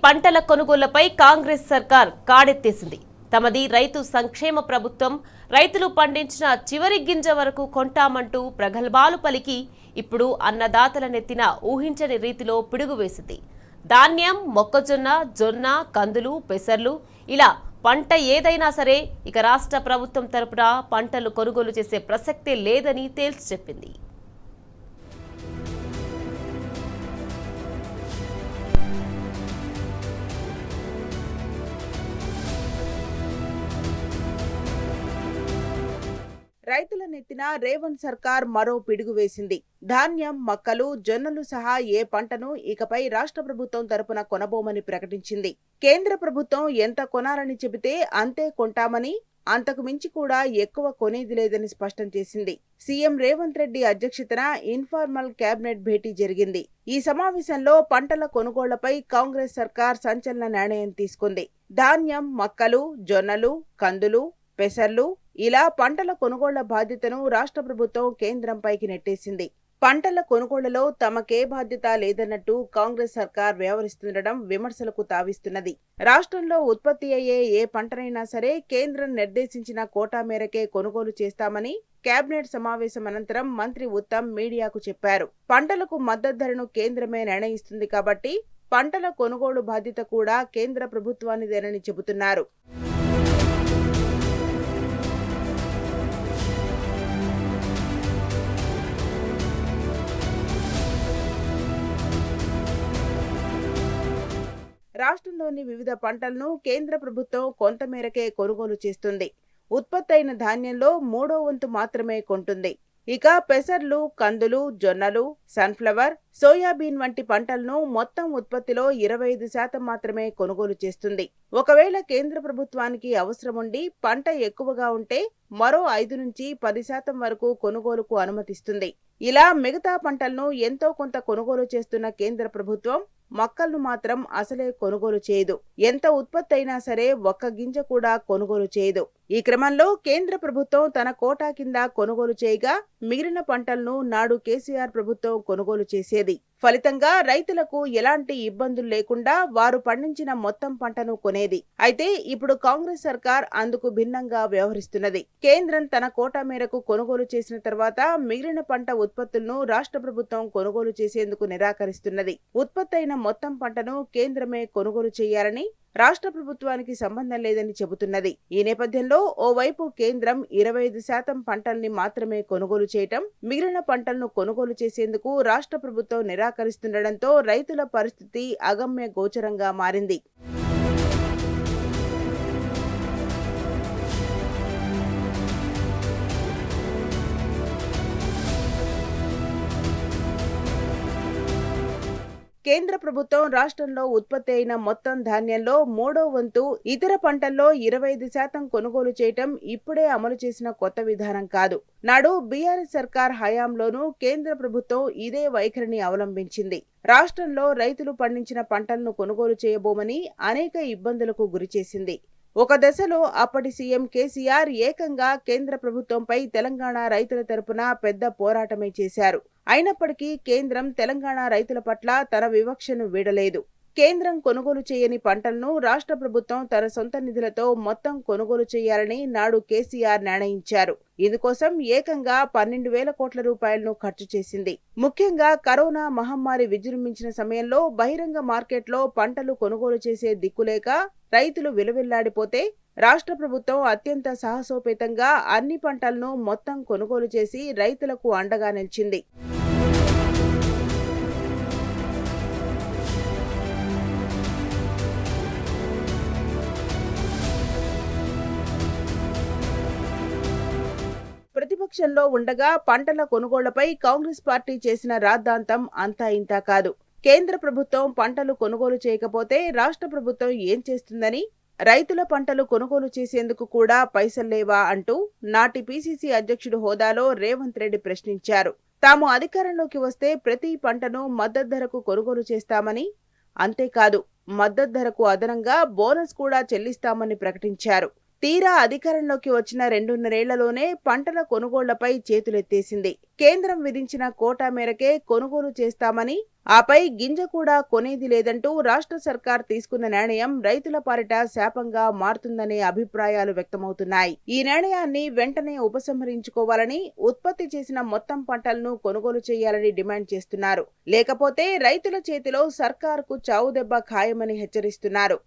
పంటల కొనుగోళ్లపై కాంగ్రెస్ సర్కార్ కాడెత్తేసింది. తమది రైతు సంక్షేమ ప్రభుత్వం, రైతులు పండించిన చివరి గింజ వరకు కొంటామంటూ ప్రగల్భాలు పలికి ఇప్పుడు అన్నదాతల నెత్తిన ఊహించని రీతిలో పిడుగు వేసింది. ధాన్యం, మొక్కజొన్న, జొన్న, కందులు, పెసర్లు ఇలా పంట ఏదైనా సరే ఇక రాష్ట్ర ప్రభుత్వం తరపున పంటలు కొనుగోలు చేసే ప్రసక్తే లేదని తేల్చి చెప్పింది. రైతుల నెత్తిన రేవంత్ సర్కార్ మరో పిడుగు వేసింది. ధాన్యం, మక్కలు, జొన్నలు సహా ఏ పంటను ఇకపై రాష్ట్ర ప్రభుత్వం తరపున కొనబోమని ప్రకటించింది. కేంద్ర ప్రభుత్వం ఎంత కొనాలని చెబితే అంతే కొంటామని, అంతకు మించి కూడా ఎక్కువ కొనేది లేదని స్పష్టం చేసింది. సీఎం రేవంత్ రెడ్డి అధ్యక్షతన ఇన్ఫార్మల్ కేబినెట్ భేటీ జరిగింది. ఈ సమావేశంలో పంటల కొనుగోళ్లపై కాంగ్రెస్ సర్కార్ సంచలన నిర్ణయం తీసుకుంది. ధాన్యం, మక్కలు, జొన్నలు, కందులు, పెసర్లు ఇలా పంటల కొనుగోళ్ల బాధ్యతను రాష్ట్ర ప్రభుత్వం కేంద్రంపైకి నెట్టేసింది. పంటల కొనుగోళ్లలో తమకే బాధ్యత లేదన్నట్టు కాంగ్రెస్ సర్కార్ వ్యవహరిస్తుండడం విమర్శలకు తావిస్తున్నది. రాష్ట్రంలో ఉత్పత్తి అయ్యే ఏ పంటనైనా సరే కేంద్రం నిర్దేశించిన కోటా మేరకే కొనుగోలు చేస్తామని కేబినెట్ సమావేశం అనంతరం మంత్రి ఉత్తమ్ మీడియాకు చెప్పారు. పంటలకు మద్దతు ధరను కేంద్రమే నిర్ణయిస్తుంది కాబట్టి పంటల కొనుగోలు బాధ్యత కూడా కేంద్ర ప్రభుత్వానిదేనని చెబుతున్నారు. రాష్ట్రంలోని వివిధ పంటలను కేంద్ర ప్రభుత్వం కొంతమేరకే కొనుగోలు చేస్తుంది. ఉత్పత్తి అయిన ధాన్యంలో 3వ వంతు మాత్రమే కొంటుంది. ఇక పెసర్లు, కందులు, జొన్నలు, సన్ఫ్లవర్, సోయాబీన్ వంటి పంటలను మొత్తం ఉత్పత్తిలో 25% మాత్రమే కొనుగోలు చేస్తుంది. ఒకవేళ కేంద్ర ప్రభుత్వానికి అవసరముండి పంట ఎక్కువగా ఉంటే మరో 5 నుంచి 10% వరకు కొనుగోలుకు అనుమతిస్తుంది. ఇలా మిగతా పంటలను ఎంతో కొంత కొనుగోలు చేస్తున్న కేంద్ర ప్రభుత్వం మొక్కలను మాత్రం అసలే కొనుగోలు చేయదు. ఎంత ఉత్పత్తి అయినా సరే ఒక్క గింజ కూడా కొనుగోలు చేయదు. ఈ క్రమంలో కేంద్ర ప్రభుత్వం తన కోటా కింద కొనుగోలు చేయగా మిగిలిన పంటలను నాడు కేసీఆర్ ప్రభుత్వం కొనుగోలు చేసేది. ఫలితంగా రైతులకు ఎలాంటి ఇబ్బందులు లేకుండా వారు పండించిన మొత్తం పంటను కొనేది. అయితే ఇప్పుడు కాంగ్రెస్ సర్కార్ అందుకు భిన్నంగా వ్యవహరిస్తున్నది. కేంద్రం తన కోటా మేరకు కొనుగోలు చేసిన తర్వాత మిగిలిన పంట ఉత్పత్తులను రాష్ట్ర ప్రభుత్వం కొనుగోలు చేసేందుకు నిరాకరిస్తున్నది. ఉత్పత్తి అయిన మొత్తం పంటను కేంద్రమే కొనుగోలు చేయాలని రాష్ట్ర ప్రభుత్వానికి సంబంధం లేదని చెబుతున్నది. ఈ నేపథ్యంలో ఓవైపు కేంద్రం 25% పంటల్ని మాత్రమే కొనుగోలు చేయటం, మిగిలిన పంటలను కొనుగోలు చేసేందుకు రాష్ట్ర ప్రభుత్వం నిరాకరిస్తుండటంతో రైతుల పరిస్థితి అగమ్య గోచరంగా మారింది. కేంద్ర ప్రభుత్వం రాష్ట్రంలో ఉత్పత్తి అయిన మొత్తం ధాన్యంలో 3వ వంతు, ఇతర పంటల్లో 25% కొనుగోలు చేయటం ఇప్పుడే అమలు చేసిన కొత్త విధానం కాదు. నాడు బీఆర్ఎస్ సర్కార్ హయాంలోనూ కేంద్ర ప్రభుత్వం ఇదే వైఖరిని అవలంబించింది. రాష్ట్రంలో రైతులు పండించిన పంటలను కొనుగోలు చేయబోమని అనేక ఇబ్బందులకు గురిచేసింది. ఒక దశలో అప్పటి సీఎం కేసీఆర్ ఏకంగా కేంద్ర ప్రభుత్వంపై తెలంగాణ రైతుల తరపున పెద్ద పోరాటమే చేశారు. అయినప్పటికీ కేంద్రం తెలంగాణ రైతుల పట్ల తన వివక్షను వీడలేదు. కేంద్రం కొనుగోలు చేయని పంటలను రాష్ట్ర ప్రభుత్వం తన సొంత నిధులతో మొత్తం కొనుగోలు చేయాలని నాడు కేసీఆర్ నిర్ణయించారు. ఇందుకోసం ఏకంగా 12,000 కోట్ల రూపాయలను ఖర్చు చేసింది. ముఖ్యంగా కరోనా మహమ్మారి విజృంభించిన సమయంలో బహిరంగ మార్కెట్లో పంటలు కొనుగోలు చేసే దిక్కులేక రైతులు విలవిల్లాడిపోతే రాష్ట్ర ప్రభుత్వం అత్యంత సాహసోపేతంగా అన్ని పంటలను మొత్తం కొనుగోలు చేసి రైతులకు అండగా నిలిచింది. ప్రతిపక్షంలో ఉండగా పంటల కొనుగోళ్లపై కాంగ్రెస్ పార్టీ చేసిన రాద్ధాంతం అంతా ఇంతా కాదు. కేంద్ర ప్రభుత్వం పంటలు కొనుగోలు చేయకపోతే రాష్ట్ర ప్రభుత్వం ఏం చేస్తుందని, రైతుల పంటలు కొనుగోలు చేసేందుకు కూడా పైసల్లేవా అంటూ నాటి పీసీసీ అధ్యక్షుడు హోదాలో రేవంత్ రెడ్డి ప్రశ్నించారు. తాము అధికారంలోకి వస్తే ప్రతి పంటను మద్దతు ధరకు కొనుగోలు చేస్తామని, అంతేకాదు మద్దతు ధరకు అదనంగా బోనస్ కూడా చెల్లిస్తామని ప్రకటించారు. తీరా అధికారంలోకి వచ్చిన 2.5 ఏళ్లలోనే పంటల కొనుగోళ్లపై చేతులెత్తేసింది. కేంద్రం విధించిన కోటా మేరకే కొనుగోలు చేస్తామని, ఆపై గింజ కూడా కొనేది లేదంటూ రాష్ట్ర సర్కార్ తీసుకున్న నిర్ణయం రైతుల పాలిట శాపంగా మారుతుందనే అభిప్రాయాలు వ్యక్తమవుతున్నాయి. ఈ నిర్ణయాన్ని వెంటనే ఉపసంహరించుకోవాలని, ఉత్పత్తి చేసిన మొత్తం పంటలను కొనుగోలు చేయాలని డిమాండ్ చేస్తున్నారు. లేకపోతే రైతుల చేతిలో సర్కార్కు చావుదెబ్బ ఖాయమని హెచ్చరిస్తున్నారు.